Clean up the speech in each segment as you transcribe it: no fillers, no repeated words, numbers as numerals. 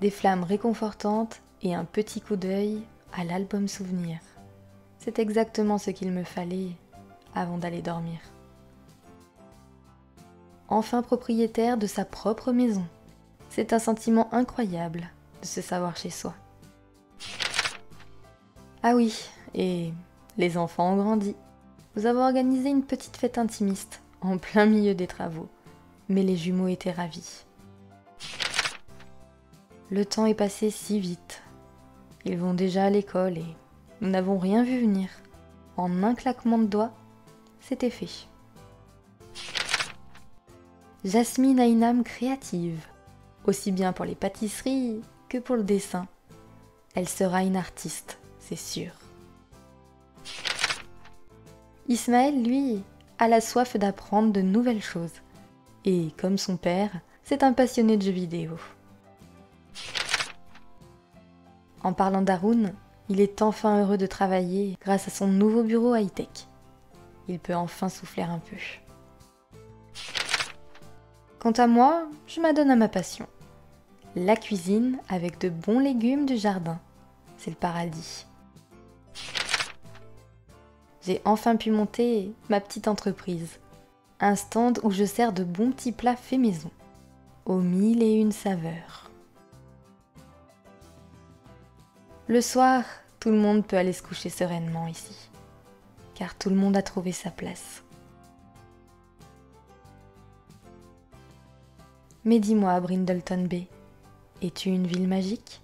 des flammes réconfortantes et un petit coup d'œil à l'album souvenir. C'est exactement ce qu'il me fallait avant d'aller dormir. Enfin propriétaire de sa propre maison. C'est un sentiment incroyable de se savoir chez soi. Ah oui, et les enfants ont grandi. Nous avons organisé une petite fête intimiste en plein milieu des travaux, mais les jumeaux étaient ravis. Le temps est passé si vite. Ils vont déjà à l'école et nous n'avons rien vu venir. En un claquement de doigts, c'était fait. Jasmine a une âme créative, aussi bien pour les pâtisseries que pour le dessin. Elle sera une artiste, c'est sûr. Ismaël, lui, a la soif d'apprendre de nouvelles choses. Et comme son père, c'est un passionné de jeux vidéo. En parlant d'Haroun, il est enfin heureux de travailler grâce à son nouveau bureau high-tech. Il peut enfin souffler un peu. Quant à moi, je m'adonne à ma passion. La cuisine avec de bons légumes du jardin. C'est le paradis. J'ai enfin pu monter ma petite entreprise. Un stand où je sers de bons petits plats faits maison, aux 1001 saveurs. Le soir, tout le monde peut aller se coucher sereinement ici, car tout le monde a trouvé sa place. Mais dis-moi, Brindleton Bay, es-tu une ville magique ?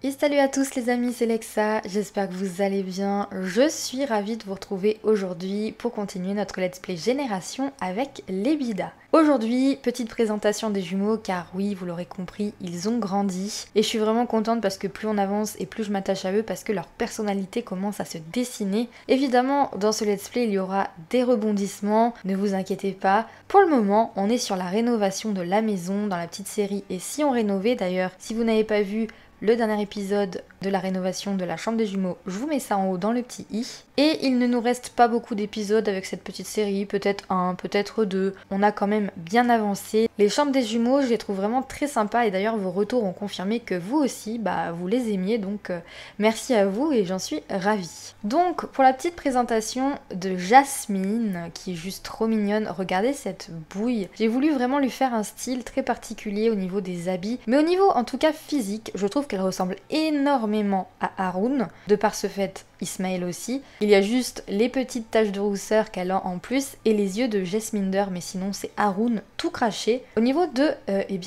Et salut à tous les amis, c'est Lexa, j'espère que vous allez bien. Je suis ravie de vous retrouver aujourd'hui pour continuer notre let's play génération avec les Bidas. Aujourd'hui, petite présentation des jumeaux car oui, vous l'aurez compris, ils ont grandi. Et je suis vraiment contente parce que plus on avance et plus je m'attache à eux parce que leur personnalité commence à se dessiner. Évidemment, dans ce let's play, il y aura des rebondissements, ne vous inquiétez pas. Pour le moment, on est sur la rénovation de la maison dans la petite série Et si on rénovait d'ailleurs, si vous n'avez pas vu le dernier épisode de la rénovation de la chambre des jumeaux, je vous mets ça en haut dans le petit i. Et il ne nous reste pas beaucoup d'épisodes avec cette petite série, peut-être un, peut-être deux. On a quand même bien avancé. Les chambres des jumeaux, je les trouve vraiment très sympas et d'ailleurs vos retours ont confirmé que vous aussi, vous les aimiez, donc merci à vous et j'en suis ravie. Donc pour la petite présentation de Jasmine, qui est juste trop mignonne, regardez cette bouille. J'ai voulu vraiment lui faire un style très particulier au niveau des habits, mais au niveau en tout cas physique, je trouve qu'elle ressemble énormément à Haroun, de par ce fait Ismaël aussi. Il y a juste les petites taches de rousseur qu'elle a en plus et les yeux de Jasminder, mais sinon c'est Haroun tout craché. Au niveau de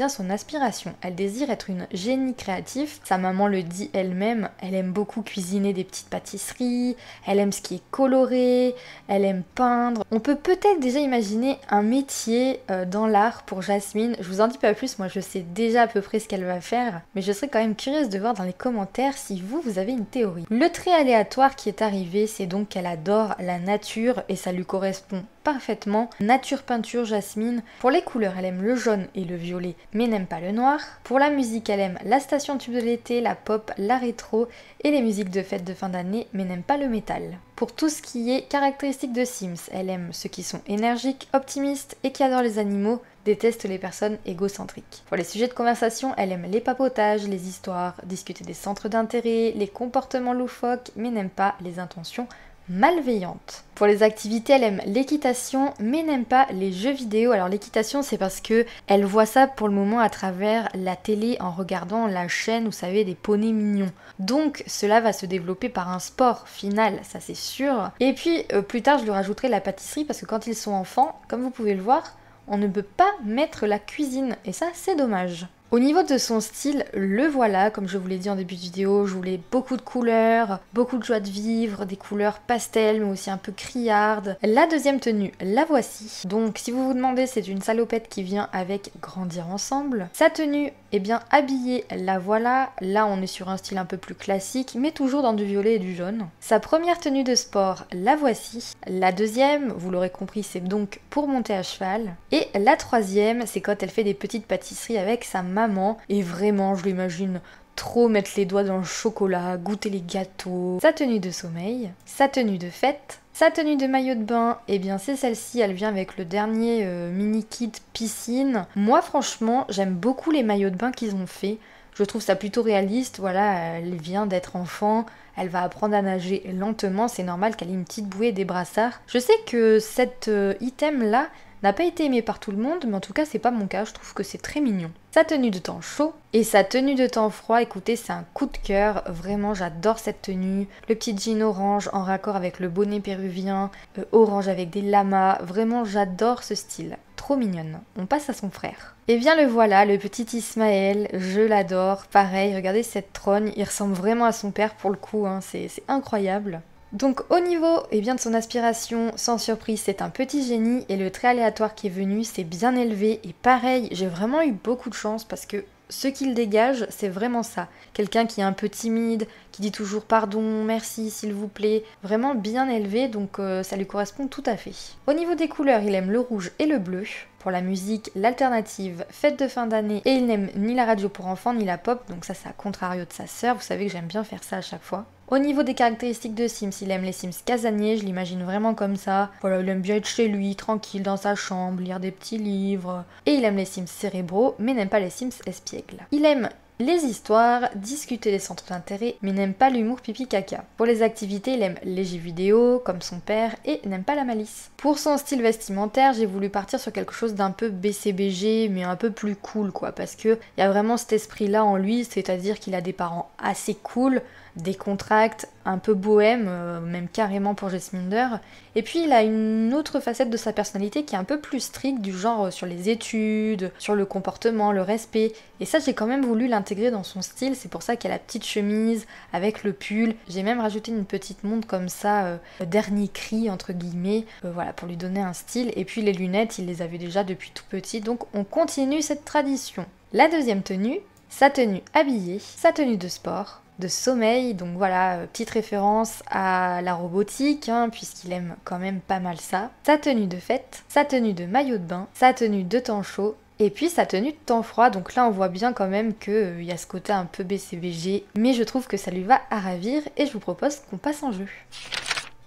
son aspiration, elle désire être une génie créative. Sa maman le dit elle-même, elle aime beaucoup cuisiner des petites pâtisseries, elle aime ce qui est coloré, elle aime peindre. On peut peut-être déjà imaginer un métier dans l'art pour Jasmine. Je vous en dis pas plus, moi je sais déjà à peu près ce qu'elle va faire, mais je serais quand même curieuse de voir dans les commentaires si vous avez une théorie. Le trait aléatoire qui est arrivé, c'est donc qu'elle adore la nature et ça lui correspond parfaitement. Nature peinture Jasmine. Pour les couleurs, elle aime le jaune et le violet, mais n'aime pas le noir. Pour la musique, elle aime la station tube de l'été, la pop, la rétro et les musiques de fête de fin d'année, mais n'aime pas le métal. Pour tout ce qui est caractéristique de Sims, elle aime ceux qui sont énergiques, optimistes et qui adorent les animaux, déteste les personnes égocentriques. Pour les sujets de conversation, elle aime les papotages, les histoires, discuter des centres d'intérêt, les comportements loufoques, mais n'aime pas les intentions malveillante. Pour les activités, elle aime l'équitation mais n'aime pas les jeux vidéo. Alors l'équitation, c'est parce que elle voit ça pour le moment à travers la télé en regardant la chaîne, vous savez, des poneys mignons. Donc cela va se développer par un sport final, ça c'est sûr. Et puis plus tard, je lui rajouterai la pâtisserie parce que quand ils sont enfants, comme vous pouvez le voir, on ne peut pas mettre la cuisine et ça c'est dommage. Au niveau de son style, le voilà, comme je vous l'ai dit en début de vidéo, je voulais beaucoup de couleurs, beaucoup de joie de vivre, des couleurs pastel mais aussi un peu criardes. La deuxième tenue, la voici. Donc si vous vous demandez, c'est une salopette qui vient avec Grandir ensemble. Sa tenue, eh bien habillée, la voilà. Là on est sur un style un peu plus classique mais toujours dans du violet et du jaune. Sa première tenue de sport, la voici. La deuxième, vous l'aurez compris, c'est donc pour monter à cheval. Et la troisième, c'est quand elle fait des petites pâtisseries avec sa maman, et vraiment je l'imagine trop mettre les doigts dans le chocolat, goûter les gâteaux. Sa tenue de sommeil, sa tenue de fête, sa tenue de maillot de bain, et bien c'est celle-ci, elle vient avec le dernier mini kit piscine. Moi franchement j'aime beaucoup les maillots de bain qu'ils ont fait, je trouve ça plutôt réaliste, voilà, elle vient d'être enfant, elle va apprendre à nager lentement, c'est normal qu'elle ait une petite bouée et des brassards. Je sais que cet item là n'a pas été aimé par tout le monde, mais en tout cas c'est pas mon cas, je trouve que c'est très mignon. Sa tenue de temps chaud et sa tenue de temps froid, écoutez, c'est un coup de cœur, vraiment j'adore cette tenue. Le petit jean orange en raccord avec le bonnet péruvien, orange avec des lamas, vraiment j'adore ce style. Trop mignonne. On passe à son frère. Et bien le voilà, le petit Ismaël, je l'adore. Pareil, regardez cette trogne, il ressemble vraiment à son père pour le coup, hein, c'est incroyable. Donc au niveau de son aspiration, sans surprise, c'est un petit génie et le trait aléatoire qui est venu, c'est bien élevé. Et pareil, j'ai vraiment eu beaucoup de chance parce que ce qu'il dégage, c'est vraiment ça. Quelqu'un qui est un peu timide, qui dit toujours pardon, merci, s'il vous plaît. Vraiment bien élevé, donc ça lui correspond tout à fait. Au niveau des couleurs, il aime le rouge et le bleu. Pour la musique, l'alternative, fête de fin d'année, et il n'aime ni la radio pour enfants ni la pop, donc ça c'est à contrario de sa sœur, vous savez que j'aime bien faire ça à chaque fois. Au niveau des caractéristiques de Sims, il aime les Sims casaniers, je l'imagine vraiment comme ça. Voilà, il aime bien être chez lui, tranquille, dans sa chambre, lire des petits livres. Et il aime les Sims cérébraux, mais n'aime pas les Sims espiègles. Il aime les histoires, discuter des centres d'intérêt, mais n'aime pas l'humour pipi caca. Pour les activités, il aime les jeux vidéo, comme son père, et n'aime pas la malice. Pour son style vestimentaire, j'ai voulu partir sur quelque chose d'un peu BCBG, mais un peu plus cool, quoi, parce que il y a vraiment cet esprit-là en lui, c'est-à-dire qu'il a des parents assez cool, décontracté, un peu bohème, même carrément pour Jasminder. Et puis il a une autre facette de sa personnalité qui est un peu plus stricte, du genre sur les études, sur le comportement, le respect. Et ça j'ai quand même voulu l'intégrer dans son style, c'est pour ça qu'il y a la petite chemise avec le pull. J'ai même rajouté une petite montre comme ça, dernier cri entre guillemets, voilà, pour lui donner un style. Et puis les lunettes, il les avait déjà depuis tout petit, donc on continue cette tradition. La deuxième tenue, sa tenue habillée, sa tenue de sport, de sommeil, donc voilà, petite référence à la robotique, hein, puisqu'il aime quand même pas mal ça. Sa tenue de fête, sa tenue de maillot de bain, sa tenue de temps chaud, et puis sa tenue de temps froid, donc là on voit bien quand même qu'il y a ce côté un peu BCBG, mais je trouve que ça lui va à ravir, et je vous propose qu'on passe en jeu.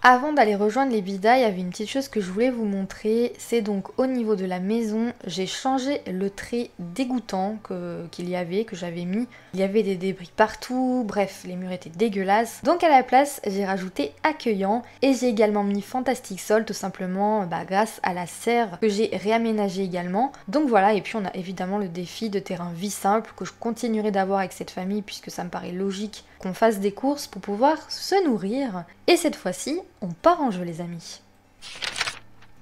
Avant d'aller rejoindre les Bidas, il y avait une petite chose que je voulais vous montrer, c'est donc au niveau de la maison, j'ai changé le trait dégoûtant qu'il y avait, que j'avais mis. Il y avait des débris partout, bref, les murs étaient dégueulasses. Donc à la place, j'ai rajouté accueillant et j'ai également mis Fantastic Sol, tout simplement grâce à la serre que j'ai réaménagée également. Donc voilà, et puis on a évidemment le défi de terrain vie simple que je continuerai d'avoir avec cette famille puisque ça me paraît logique qu'on fasse des courses pour pouvoir se nourrir. Et cette fois-ci, on part en jeu les amis.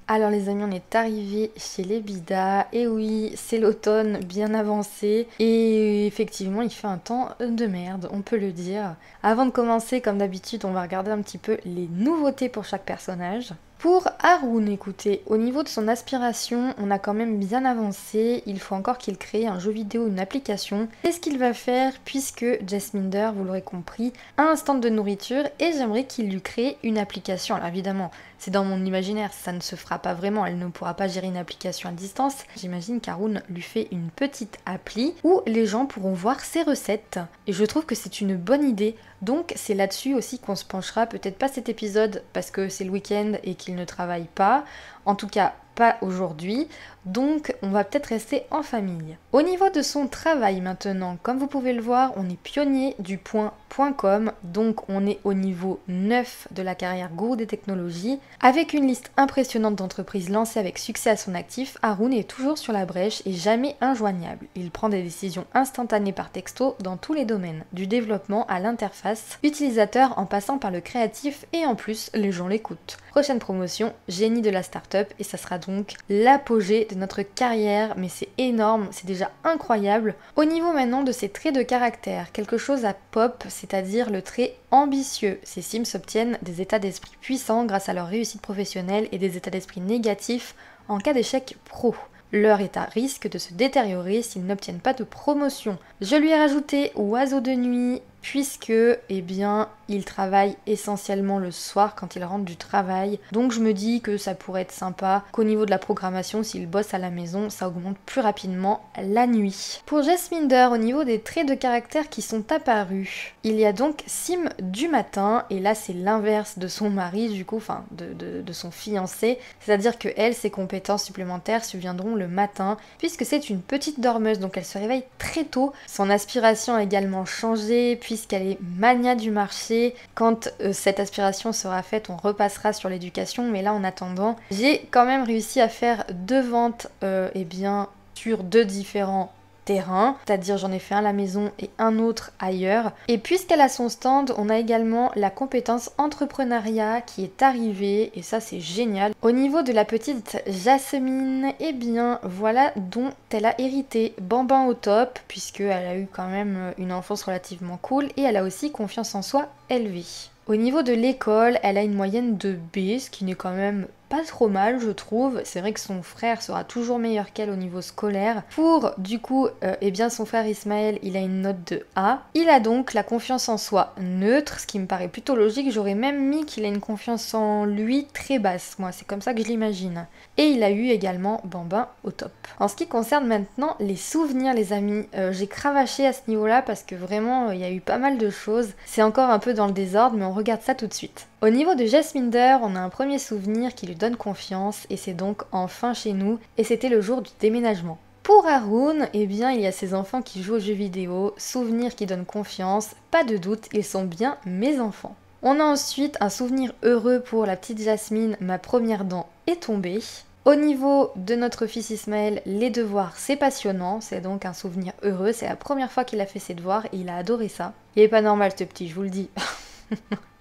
Alors les amis, on est arrivé chez les Bidas, et oui, c'est l'automne bien avancé, et effectivement il fait un temps de merde, on peut le dire. Avant de commencer, comme d'habitude, on va regarder un petit peu les nouveautés pour chaque personnage. Pour Haroun, écoutez, au niveau de son aspiration, on a quand même bien avancé, il faut encore qu'il crée un jeu vidéo, une application. C'est ce qu'il va faire puisque Jasminder, vous l'aurez compris, a un stand de nourriture et j'aimerais qu'il lui crée une application. Alors évidemment, c'est dans mon imaginaire, ça ne se fera pas vraiment, elle ne pourra pas gérer une application à distance. J'imagine qu'Haroun lui fait une petite appli où les gens pourront voir ses recettes. Et je trouve que c'est une bonne idée. Donc c'est là-dessus aussi qu'on se penchera, peut-être pas cet épisode parce que c'est le week-end et qu'il ne travaille pas, en tout cas pas aujourd'hui, donc on va peut-être rester en famille. Au niveau de son travail maintenant, comme vous pouvez le voir, on est pionnier du point.com, donc on est au niveau 9 de la carrière gourou des technologies. Avec une liste impressionnante d'entreprises lancées avec succès à son actif, Haroun est toujours sur la brèche et jamais injoignable. Il prend des décisions instantanées par texto dans tous les domaines, du développement à l'interface utilisateur en passant par le créatif et en plus les gens l'écoutent. Prochaine promotion, génie de la start-up et ça sera donc l'apogée de notre carrière, mais c'est énorme, c'est déjà incroyable. Au niveau maintenant de ses traits de caractère, quelque chose à pop, c'est-à-dire le trait ambitieux. Ces Sims obtiennent des états d'esprit puissants grâce à leur réussite professionnelle et des états d'esprit négatifs en cas d'échec pro. Leur est à risque de se détériorer s'ils n'obtiennent pas de promotion. Je lui ai rajouté oiseau de nuit puisque, eh bien, il travaille essentiellement le soir quand il rentre du travail. Donc je me dis que ça pourrait être sympa qu'au niveau de la programmation, s'il bosse à la maison, ça augmente plus rapidement la nuit. Pour Jasminder, au niveau des traits de caractère qui sont apparus, il y a donc Sim du matin, et là c'est l'inverse de son mari, du coup, enfin de son fiancé, c'est-à-dire que elle, ses compétences supplémentaires surviendront le matin, puisque c'est une petite dormeuse, donc elle se réveille très tôt. Son aspiration a également changé, puisqu'elle est mania du marché. Quand cette aspiration sera faite, on repassera sur l'éducation, mais là en attendant, j'ai quand même réussi à faire 2 ventes eh bien, sur 2 différents terrain, c'est-à-dire j'en ai fait un à la maison et un autre ailleurs. Et puisqu'elle a son stand, on a également la compétence entrepreneuriat qui est arrivée et ça c'est génial. Au niveau de la petite Jasmine, eh bien voilà dont elle a hérité. Bambin au top puisqu'elle a eu quand même une enfance relativement cool et elle a aussi confiance en soi élevée. Au niveau de l'école, elle a une moyenne de B, ce qui n'est quand même pas trop mal je trouve. C'est vrai que son frère sera toujours meilleur qu'elle au niveau scolaire. Pour du coup, eh bien son frère Ismaël, il a une note de A. Il a donc la confiance en soi neutre, ce qui me paraît plutôt logique. J'aurais même mis qu'il a une confiance en lui très basse, moi c'est comme ça que je l'imagine. Et il a eu également Bambin au top. En ce qui concerne maintenant les souvenirs les amis, j'ai cravaché à ce niveau-là parce que vraiment il y a eu pas mal de choses. C'est encore un peu dans le désordre mais on regarde ça tout de suite. Au niveau de Jasminder, on a un premier souvenir qui lui donne confiance et c'est donc enfin chez nous et c'était le jour du déménagement. Pour Haroun, eh bien il y a ses enfants qui jouent aux jeux vidéo, souvenirs qui donnent confiance, pas de doute, ils sont bien mes enfants. On a ensuite un souvenir heureux pour la petite Jasmine, ma première dent est tombée. Au niveau de notre fils Ismaël, les devoirs c'est passionnant, c'est donc un souvenir heureux, c'est la première fois qu'il a fait ses devoirs et il a adoré ça. Il est pas normal ce petit, je vous le dis.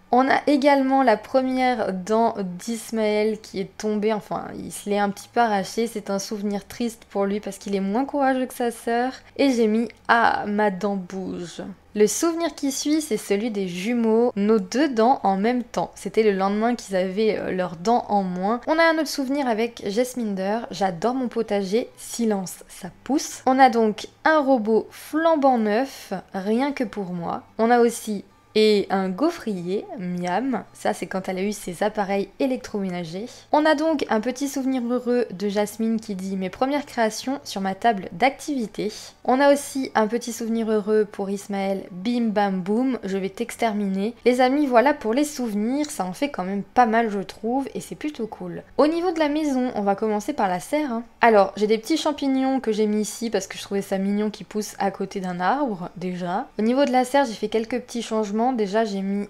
On a également la première dent d'Ismaël qui est tombée, enfin il se l'est un petit peu arraché, c'est un souvenir triste pour lui parce qu'il est moins courageux que sa sœur. Et j'ai mis « Ah, ma dent bouge ». Le souvenir qui suit, c'est celui des jumeaux, nos 2 dents en même temps. C'était le lendemain qu'ils avaient leurs dents en moins. On a un autre souvenir avec Jasminder, j'adore mon potager, silence, ça pousse. On a donc un robot flambant neuf, rien que pour moi. On a aussi et un gaufrier, miam, ça c'est quand elle a eu ses appareils électroménagers. On a donc un petit souvenir heureux de Jasmine qui dit mes premières créations sur ma table d'activité. On a aussi un petit souvenir heureux pour Ismaël, bim bam boum, je vais t'exterminer. Les amis, voilà pour les souvenirs, ça en fait quand même pas mal je trouve et c'est plutôt cool. Au niveau de la maison, on va commencer par la serre. Alors j'ai des petits champignons que j'ai mis ici parce que je trouvais ça mignon qui poussent à côté d'un arbre déjà. Au niveau de la serre, j'ai fait quelques petits changements. Déjà j'ai mis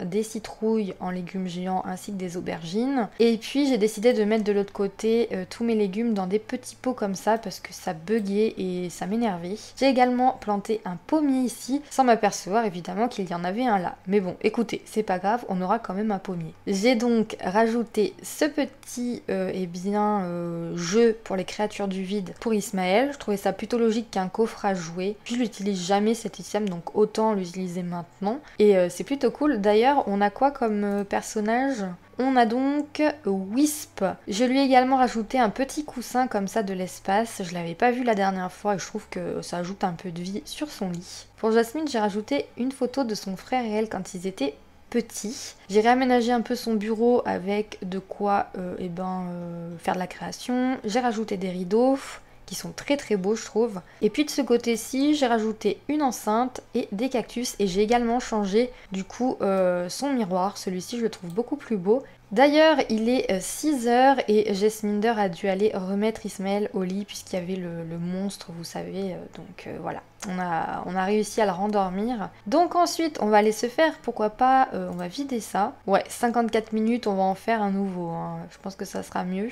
des citrouilles en légumes géants ainsi que des aubergines. Et puis j'ai décidé de mettre de l'autre côté tous mes légumes dans des petits pots comme ça parce que ça buguait et ça m'énervait. J'ai également planté un pommier ici sans m'apercevoir évidemment qu'il y en avait un là. Mais bon écoutez, c'est pas grave, on aura quand même un pommier. J'ai donc rajouté ce petit jeu pour les créatures du vide pour Ismaël. Je trouvais ça plutôt logique qu'un coffre à jouer. Puis je l'utilise jamais cet item donc autant l'utiliser maintenant. Et c'est plutôt cool. D'ailleurs, on a quoi comme personnage ? On a donc Wisp. Je lui ai également rajouté un petit coussin comme ça de l'espace. Je l'avais pas vu la dernière fois et je trouve que ça ajoute un peu de vie sur son lit. Pour Jasmine, j'ai rajouté une photo de son frère et elle quand ils étaient petits. J'ai réaménagé un peu son bureau avec de quoi faire de la création. J'ai rajouté des rideaux qui sont très très beaux je trouve. Et puis de ce côté-ci, j'ai rajouté une enceinte et des cactus et j'ai également changé du coup son miroir. Celui-ci je le trouve beaucoup plus beau. D'ailleurs, il est 6h et Jasminder a dû aller remettre Ismaël au lit puisqu'il y avait le monstre, vous savez, donc voilà. On a réussi à le rendormir. Donc ensuite, on va aller se faire, pourquoi pas, on va vider ça. Ouais, 54 minutes, on va en faire un nouveau, hein. Je pense que ça sera mieux.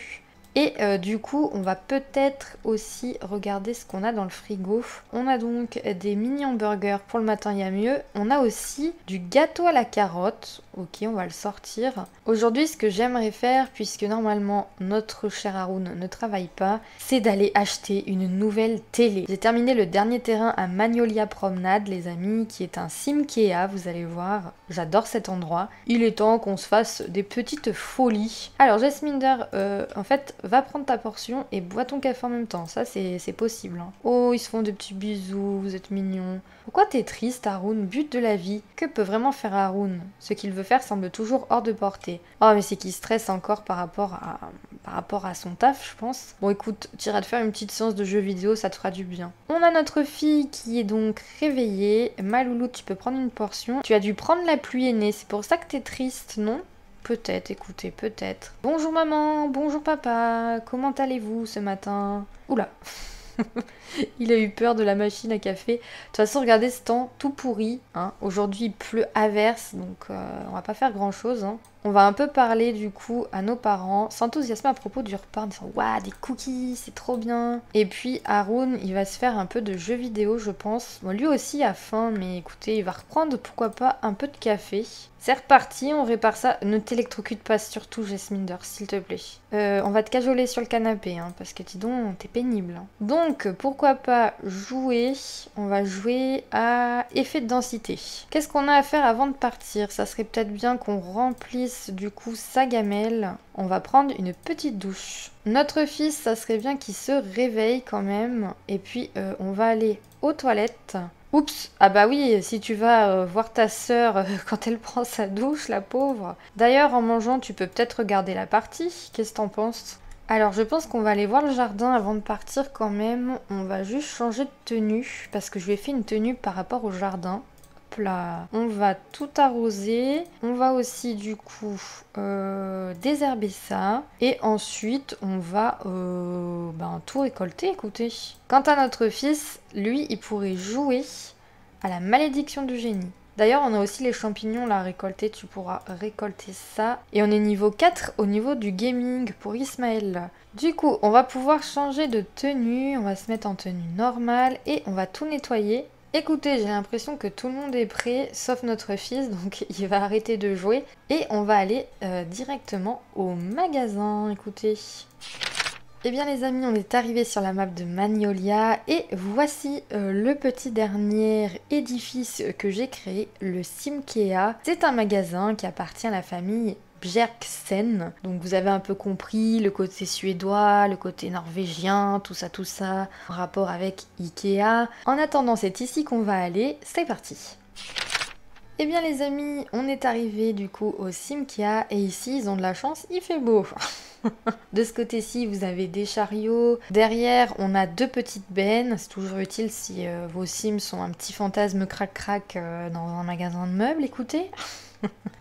Et du coup, on va peut-être aussi regarder ce qu'on a dans le frigo. On a donc des mini hamburgers pour le matin, il y a mieux. On a aussi du gâteau à la carotte. Ok, on va le sortir. Aujourd'hui, ce que j'aimerais faire, puisque normalement notre cher Haroun ne travaille pas, c'est d'aller acheter une nouvelle télé. J'ai terminé le dernier terrain à Magnolia Promenade, les amis, qui est un Simkea, vous allez voir. J'adore cet endroit. Il est temps qu'on se fasse des petites folies. Alors, Jasminder, en fait, va prendre ta portion et bois ton café en même temps. Ça, c'est possible. Hein. Oh, ils se font des petits bisous, vous êtes mignons. Pourquoi t'es triste, Haroun? But de la vie. Que peut vraiment faire Haroun? Ce qu'il veut faire semble toujours hors de portée. Oh, mais c'est qu'il stresse encore par rapport à son taf, je pense. Bon, écoute, tu iras te faire une petite séance de jeux vidéo, ça te fera du bien. On a notre fille qui est donc réveillée. Maloulou, tu peux prendre une portion. Tu as dû prendre la pluie aînée, c'est pour ça que t'es triste, non? Peut-être, écoutez, peut-être. Bonjour maman, bonjour papa, comment allez-vous ce matin? Oula. Il a eu peur de la machine à café. De toute façon, regardez ce temps tout pourri. Hein. Aujourd'hui, il pleut à verse, donc on va pas faire grand-chose. Hein. On va un peu parler du coup à nos parents, s'enthousiasmer à propos du repas en disant waouh, des cookies, c'est trop bien. Et puis Haroun, il va se faire un peu de jeux vidéo, je pense. Bon, lui aussi a faim, mais écoutez, il va reprendre pourquoi pas un peu de café. C'est reparti, on répare ça. Ne t'électrocute pas surtout, Jasminder, s'il te plaît. On va te cajoler sur le canapé, hein, parce que dis donc, t'es pénible. Hein. Donc, pourquoi pas jouer? On va jouer à effet de densité. Qu'est-ce qu'on a à faire avant de partir? Ça serait peut-être bien qu'on remplisse du coup sa gamelle. On va prendre une petite douche. Notre fils, ça serait bien qu'il se réveille quand même. Et puis, on va aller aux toilettes. Oups, ah bah oui, si tu vas voir ta sœur quand elle prend sa douche, la pauvre. D'ailleurs, en mangeant, tu peux peut-être regarder la partie. Qu'est-ce que t'en penses? Alors, je pense qu'on va aller voir le jardin avant de partir quand même. On va juste changer de tenue, parce que je lui ai fait une tenue par rapport au jardin. Hop là, on va tout arroser. On va aussi du coup désherber ça. Et ensuite, on va tout récolter, écoutez. Quant à notre fils, lui, il pourrait jouer à la malédiction du génie. D'ailleurs, on a aussi les champignons là à récolter, tu pourras récolter ça. Et on est niveau 4 au niveau du gaming pour Ismaël. Du coup, on va pouvoir changer de tenue, on va se mettre en tenue normale et on va tout nettoyer. Écoutez, j'ai l'impression que tout le monde est prêt, sauf notre fils, donc il va arrêter de jouer. Et on va aller directement au magasin, écoutez. Eh bien les amis, on est arrivé sur la map de Magnolia et voici le petit dernier édifice que j'ai créé, le Simkea. C'est un magasin qui appartient à la famille Bjerksen. Donc vous avez un peu compris le côté suédois, le côté norvégien, tout ça, en rapport avec Ikea. En attendant, c'est ici qu'on va aller, c'est parti. Eh bien les amis, on est arrivé du coup au Simkea et ici ils ont de la chance, il fait beau. De ce côté-ci, vous avez des chariots. Derrière, on a deux petites bennes. C'est toujours utile si vos Sims sont un petit fantasme crac-crac dans un magasin de meubles, écoutez.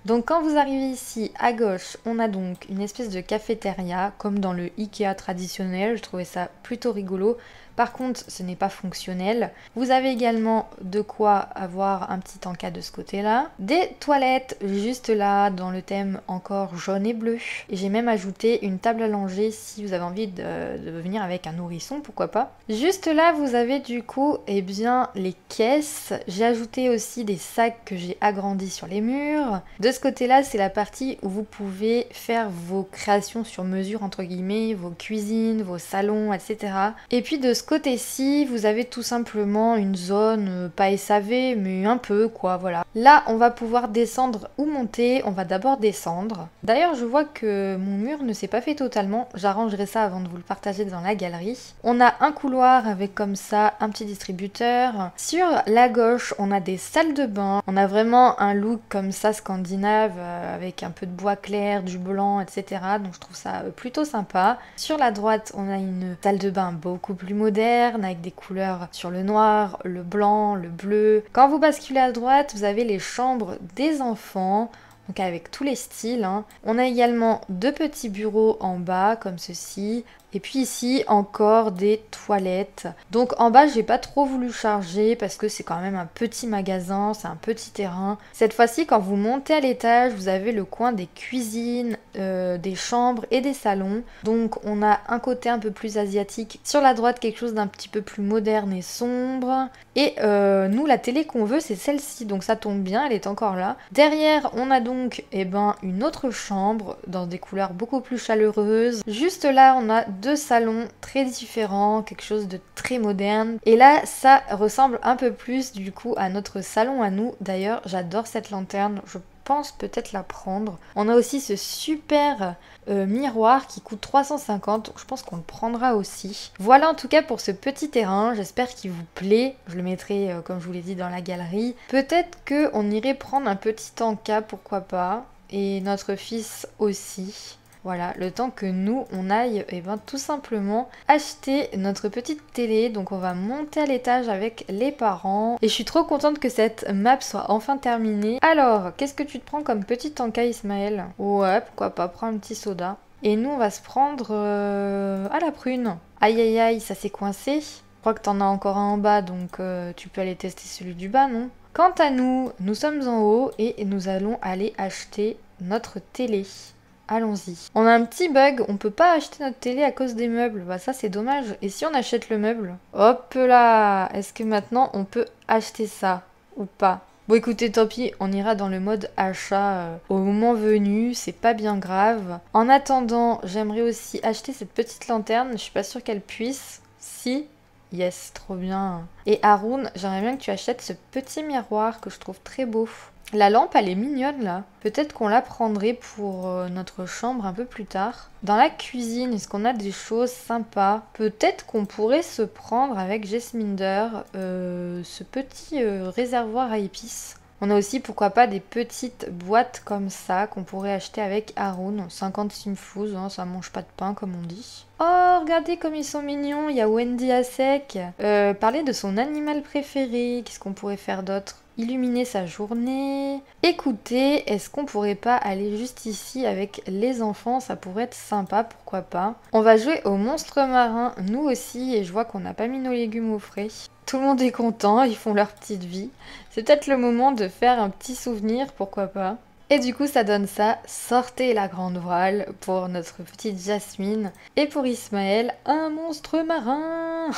Donc quand vous arrivez ici, à gauche, on a donc une espèce de cafétéria, comme dans le Ikea traditionnel. Je trouvais ça plutôt rigolo. Par contre, ce n'est pas fonctionnel. Vous avez également de quoi avoir un petit encas de ce côté-là. Des toilettes juste là, dans le thème encore jaune et bleu. Et j'ai même ajouté une table à langer si vous avez envie de venir avec un nourrisson, pourquoi pas. Juste là, vous avez du coup, eh bien, les caisses. J'ai ajouté aussi des sacs que j'ai agrandis sur les murs. De ce côté-là, c'est la partie où vous pouvez faire vos créations sur mesure, entre guillemets, vos cuisines, vos salons, etc. Et puis de ce côté-ci, vous avez tout simplement une zone, pas SAV, mais un peu quoi, voilà. Là, on va pouvoir descendre ou monter. On va d'abord descendre. D'ailleurs, je vois que mon mur ne s'est pas fait totalement. J'arrangerai ça avant de vous le partager dans la galerie. On a un couloir avec comme ça un petit distributeur. Sur la gauche, on a des salles de bain. On a vraiment un look comme ça scandinave avec un peu de bois clair, du blanc, etc. Donc je trouve ça plutôt sympa. Sur la droite, on a une salle de bain beaucoup plus moderne avec des couleurs sur le noir, le blanc, le bleu. Quand vous basculez à droite, vous avez les chambres des enfants, donc avec tous les styles. Hein. On a également deux petits bureaux en bas, comme ceci. Et puis ici, encore des toilettes. Donc en bas, j'ai pas trop voulu charger parce que c'est quand même un petit magasin, c'est un petit terrain. Cette fois-ci, quand vous montez à l'étage, vous avez le coin des cuisines, des chambres et des salons. Donc on a un côté un peu plus asiatique. Sur la droite, quelque chose d'un petit peu plus moderne et sombre. Et nous, la télé qu'on veut, c'est celle-ci. Donc ça tombe bien, elle est encore là. Derrière, on a donc une autre chambre dans des couleurs beaucoup plus chaleureuses. Juste là, on a deux salons très différents, quelque chose de très moderne. Et là, ça ressemble un peu plus du coup à notre salon à nous. D'ailleurs, j'adore cette lanterne. Je pense peut-être la prendre. On a aussi ce super miroir qui coûte 350, donc je pense qu'on le prendra aussi. Voilà en tout cas pour ce petit terrain, j'espère qu'il vous plaît. Je le mettrai comme je vous l'ai dit dans la galerie. Peut-être qu'on irait prendre un petit tanka, pourquoi pas, et notre fils aussi. Voilà, le temps que nous, on aille tout simplement acheter notre petite télé. Donc on va monter à l'étage avec les parents. Et je suis trop contente que cette map soit enfin terminée. Alors, qu'est-ce que tu te prends comme petit tanka, Ismaël? Ouais, pourquoi pas, prends un petit soda. Et nous, on va se prendre à la prune. Aïe aïe aïe, ça s'est coincé. Je crois que t'en as encore un en bas, donc tu peux aller tester celui du bas, non? Quant à nous, nous sommes en haut et nous allons aller acheter notre télé. Allons-y. On a un petit bug, on peut pas acheter notre télé à cause des meubles. Bah ça c'est dommage. Et si on achète le meuble? Hop là! Est-ce que maintenant on peut acheter ça ou pas? Bon écoutez, tant pis, on ira dans le mode achat au moment venu, c'est pas bien grave. En attendant, j'aimerais aussi acheter cette petite lanterne, je suis pas sûre qu'elle puisse. Si? Yes, trop bien. Et Haroun, j'aimerais bien que tu achètes ce petit miroir que je trouve très beau. La lampe, elle est mignonne là. Peut-être qu'on la prendrait pour notre chambre un peu plus tard. Dans la cuisine, est-ce qu'on a des choses sympas? Peut-être qu'on pourrait se prendre avec Jesminder ce petit réservoir à épices. On a aussi, pourquoi pas, des petites boîtes comme ça qu'on pourrait acheter avec Haroun. 50 simfous, hein, ça mange pas de pain comme on dit. Oh, regardez comme ils sont mignons. Il y a Wendy à sec. Parler de son animal préféré. Qu'est-ce qu'on pourrait faire d'autre? Illuminer sa journée. Écoutez, est-ce qu'on pourrait pas aller juste ici avec les enfants? Ça pourrait être sympa, pourquoi pas. On va jouer au monstre marin, nous aussi, et je vois qu'on n'a pas mis nos légumes au frais. Tout le monde est content, ils font leur petite vie. C'est peut-être le moment de faire un petit souvenir, pourquoi pas. Et du coup, ça donne ça. Sortez la grande voile pour notre petite Jasmine. Et pour Ismaël, un monstre marin.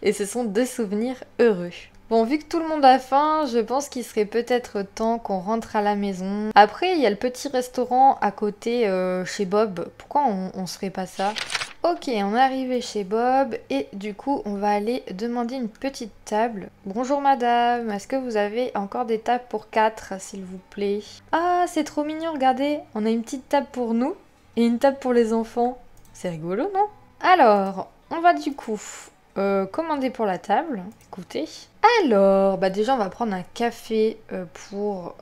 Et ce sont deux souvenirs heureux. Bon, vu que tout le monde a faim, je pense qu'il serait peut-être temps qu'on rentre à la maison. Après, il y a le petit restaurant à côté chez Bob. Pourquoi on se ferait pas ça? Ok, on est arrivé chez Bob et du coup, on va aller demander une petite table. Bonjour madame, est-ce que vous avez encore des tables pour 4, s'il vous plaît? Ah, c'est trop mignon, regardez. On a une petite table pour nous et une table pour les enfants. C'est rigolo, non? Alors, on va du coup commander pour la table. Écoutez. Alors, bah déjà on va prendre un café pour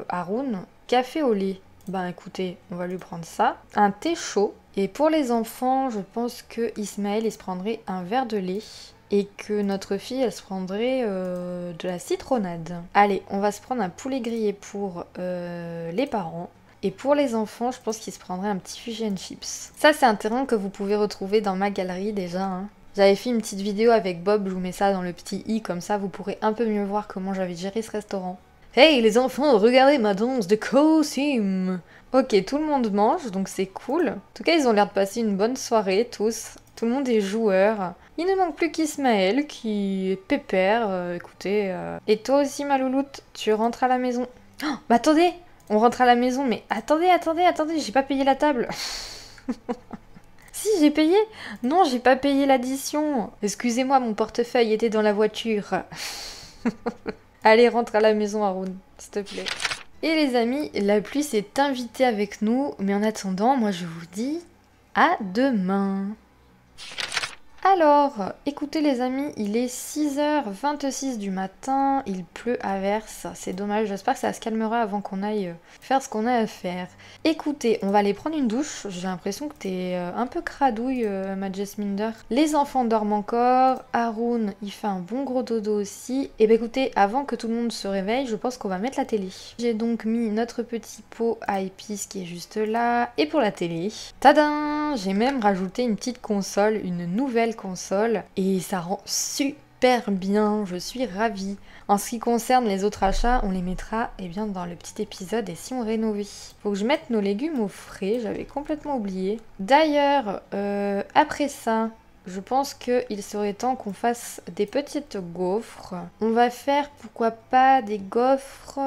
Haroun. Café au lait. Bah écoutez, on va lui prendre ça. Un thé chaud. Et pour les enfants, je pense que Ismaël il se prendrait un verre de lait. Et que notre fille elle se prendrait de la citronnade. Allez, on va se prendre un poulet grillé pour les parents. Et pour les enfants, je pense qu'ils se prendraient un petit fish and chips. Ça c'est un terrain que vous pouvez retrouver dans ma galerie déjà, hein. J'avais fait une petite vidéo avec Bob, je vous mets ça dans le petit i, comme ça vous pourrez un peu mieux voir comment j'avais géré ce restaurant. Hey les enfants, regardez ma danse de Kosim. Ok, tout le monde mange, donc c'est cool. En tout cas, ils ont l'air de passer une bonne soirée, tous. Tout le monde est joueur. Il ne manque plus qu'Ismaël, qui est pépère, écoutez. Et toi aussi, ma louloute, tu rentres à la maison. Oh, bah attendez, on rentre à la maison, mais attendez, j'ai pas payé la table. Si, j'ai payé. Non, j'ai pas payé l'addition. Excusez-moi, mon portefeuille était dans la voiture. Allez, rentre à la maison, Haroun, s'il te plaît. Et les amis, la pluie s'est invitée avec nous. Mais en attendant, moi je vous dis à demain. Alors, écoutez les amis, il est 6h26 du matin, il pleut à verse, c'est dommage, j'espère que ça se calmera avant qu'on aille faire ce qu'on a à faire. Écoutez, on va aller prendre une douche, j'ai l'impression que t'es un peu cradouille ma Jesminder. Les enfants dorment encore, Haroun il fait un bon gros dodo aussi. Et bah écoutez, avant que tout le monde se réveille, je pense qu'on va mettre la télé. J'ai donc mis notre petit pot à épices qui est juste là, et pour la télé, tadam! bien. J'ai même rajouté une petite console, une nouvelle console. Et ça rend super bien. Je suis ravie. En ce qui concerne les autres achats, on les mettra bien, dans le petit épisode et si on rénovait. Faut que je mette nos légumes au frais, j'avais complètement oublié. D'ailleurs, après ça, je pense qu'il serait temps qu'on fasse des petites gaufres. On va faire, pourquoi pas, des gaufres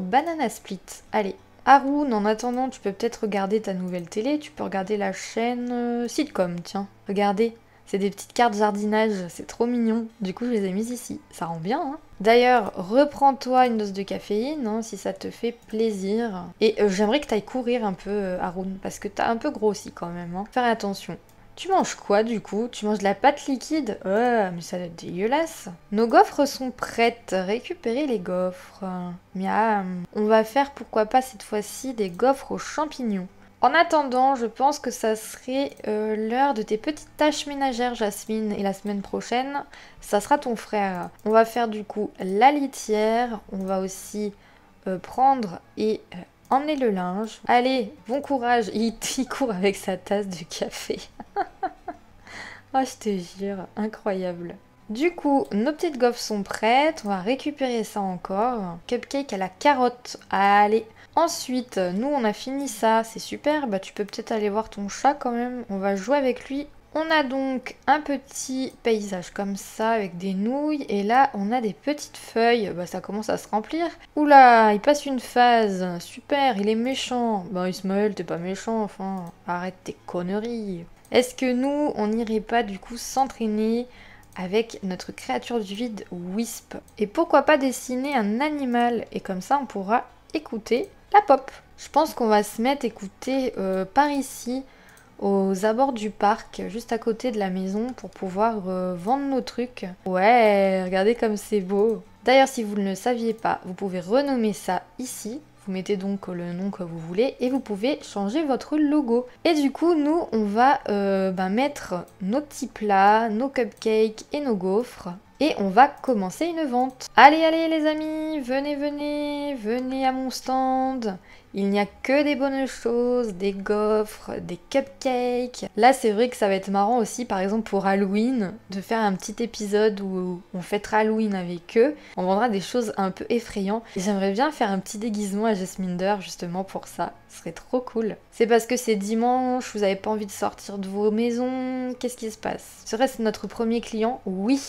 banana split. Allez. Haroun, en attendant, tu peux peut-être regarder ta nouvelle télé. Tu peux regarder la chaîne Sitcom, tiens. Regardez. C'est des petites cartes jardinage, c'est trop mignon. Du coup, je les ai mises ici. Ça rend bien, hein. D'ailleurs, reprends-toi une dose de caféine, hein, si ça te fait plaisir. Et j'aimerais que tu ailles courir un peu, Haroun, parce que t'as un peu grossi quand même, hein. Faire attention. Tu manges quoi, du coup? Tu manges de la pâte liquide? Mais ça doit être dégueulasse. Nos gaufres sont prêtes. Récupérez les gaufres. Miam. On va faire, pourquoi pas, cette fois-ci, des gaufres aux champignons. En attendant, je pense que ça serait l'heure de tes petites tâches ménagères, Jasmine. Et la semaine prochaine, ça sera ton frère. On va faire du coup la litière. On va aussi prendre et emmener le linge. Allez, bon courage. Il court avec sa tasse de café. Oh, je te jure, incroyable. Du coup, nos petites gaufres sont prêtes. On va récupérer ça encore. Cupcake à la carotte. Allez. Ensuite, nous on a fini ça, c'est super, bah tu peux peut-être aller voir ton chat quand même, on va jouer avec lui. On a donc un petit paysage comme ça avec des nouilles et là on a des petites feuilles, bah ça commence à se remplir. Oula, il passe une phase, super, il est méchant. Bah Ismaël, t'es pas méchant, enfin, arrête tes conneries. Est-ce que nous, on n'irait pas du coup s'entraîner avec notre créature du vide Wisp? Et pourquoi pas dessiner un animal et comme ça on pourra écouter la pop. Je pense qu'on va se mettre écouter par ici, aux abords du parc, juste à côté de la maison, pour pouvoir vendre nos trucs. Ouais, regardez comme c'est beau. D'ailleurs, si vous ne le saviez pas, vous pouvez renommer ça ici. Vous mettez donc le nom que vous voulez et vous pouvez changer votre logo. Et du coup, nous, on va mettre nos petits plats, nos cupcakes et nos gaufres. Et on va commencer une vente. Allez, allez les amis, venez, venez, venez à mon stand. Il n'y a que des bonnes choses, des gaufres, des cupcakes. Là, c'est vrai que ça va être marrant aussi, par exemple pour Halloween, de faire un petit épisode où on fêtera Halloween avec eux. On vendra des choses un peu effrayantes. Et j'aimerais bien faire un petit déguisement à Jasminder justement pour ça. Ce serait trop cool. C'est parce que c'est dimanche, vous n'avez pas envie de sortir de vos maisons. Qu'est-ce qui se passe? Serait-ce notre premier client? Oui.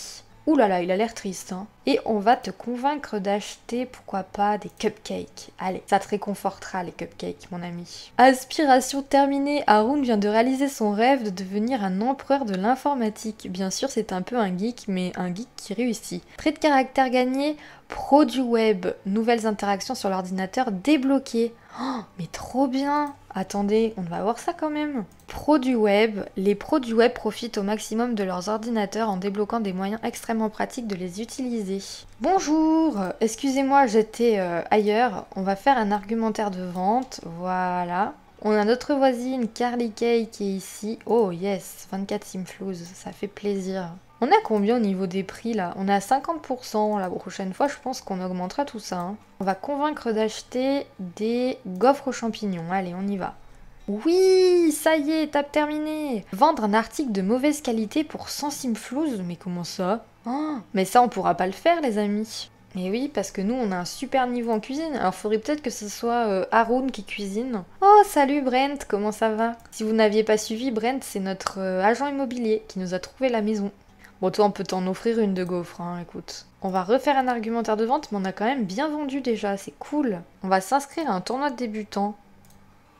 Ouh là là, il a l'air triste, hein. Et on va te convaincre d'acheter, pourquoi pas, des cupcakes. Allez, ça te réconfortera les cupcakes, mon ami. Aspiration terminée, Haroun vient de réaliser son rêve de devenir un empereur de l'informatique. Bien sûr, c'est un peu un geek, mais un geek qui réussit. Trait de caractère gagné, pro du web, nouvelles interactions sur l'ordinateur débloquées. Oh, mais trop bien! Attendez, on va voir ça quand même. Pro du web, les pros du web profitent au maximum de leurs ordinateurs en débloquant des moyens extrêmement pratiques de les utiliser. Bonjour, excusez-moi, j'étais ailleurs. On va faire un argumentaire de vente, voilà. On a notre voisine Carly Kay qui est ici. Oh yes, 24 simflouz, ça fait plaisir. On a combien au niveau des prix là? On est à 50%, la prochaine fois je pense qu'on augmentera tout ça. Hein. On va convaincre d'acheter des gaufres aux champignons, allez on y va. Oui, ça y est, étape terminée. Vendre un article de mauvaise qualité pour 100 simflouz, mais comment ça? Oh, mais ça on pourra pas le faire les amis. Et oui, parce que nous, on a un super niveau en cuisine. Alors, faudrait peut-être que ce soit Haroun qui cuisine. Oh, salut Brent, comment ça va? Si vous n'aviez pas suivi, Brent, c'est notre agent immobilier qui nous a trouvé la maison. Bon, toi, on peut t'en offrir une de gaufres, hein, écoute. On va refaire un argumentaire de vente, mais on a quand même bien vendu déjà, c'est cool. On va s'inscrire à un tournoi de débutants.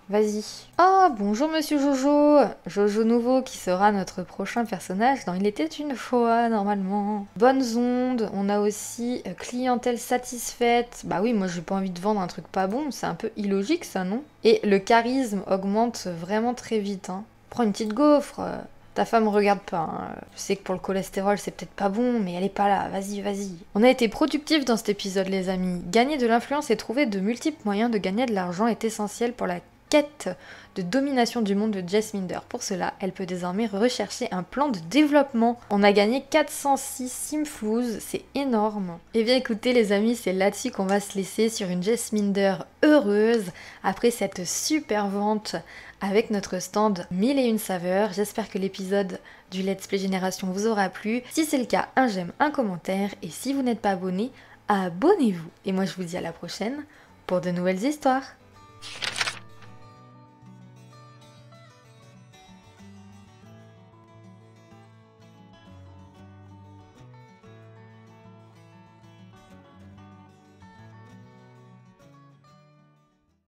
Vas-y. Ah, bonjour Monsieur Jojo. Jojo Nouveau qui sera notre prochain personnage dans Il était une fois, normalement. Bonnes ondes, on a aussi clientèle satisfaite. Bah oui, moi j'ai pas envie de vendre un truc pas bon, c'est un peu illogique ça, non? Et le charisme augmente vraiment très vite, hein. Prends une petite gaufre. Ta femme regarde pas, hein. Je sais que pour le cholestérol c'est peut-être pas bon, mais elle est pas là, vas-y, vas-y. On a été productifs dans cet épisode les amis. Gagner de l'influence et trouver de multiples moyens de gagner de l'argent est essentiel pour la quête de domination du monde de Jasminder. Pour cela, elle peut désormais rechercher un plan de développement. On a gagné 406 Simflouz, c'est énorme. Et bien écoutez les amis, c'est là-dessus qu'on va se laisser sur une Jasminder heureuse après cette super vente avec notre stand 1001 saveurs. J'espère que l'épisode du Let's Play Génération vous aura plu. Si c'est le cas, un j'aime, un commentaire. Et si vous n'êtes pas abonné, abonnez-vous. Et moi je vous dis à la prochaine pour de nouvelles histoires.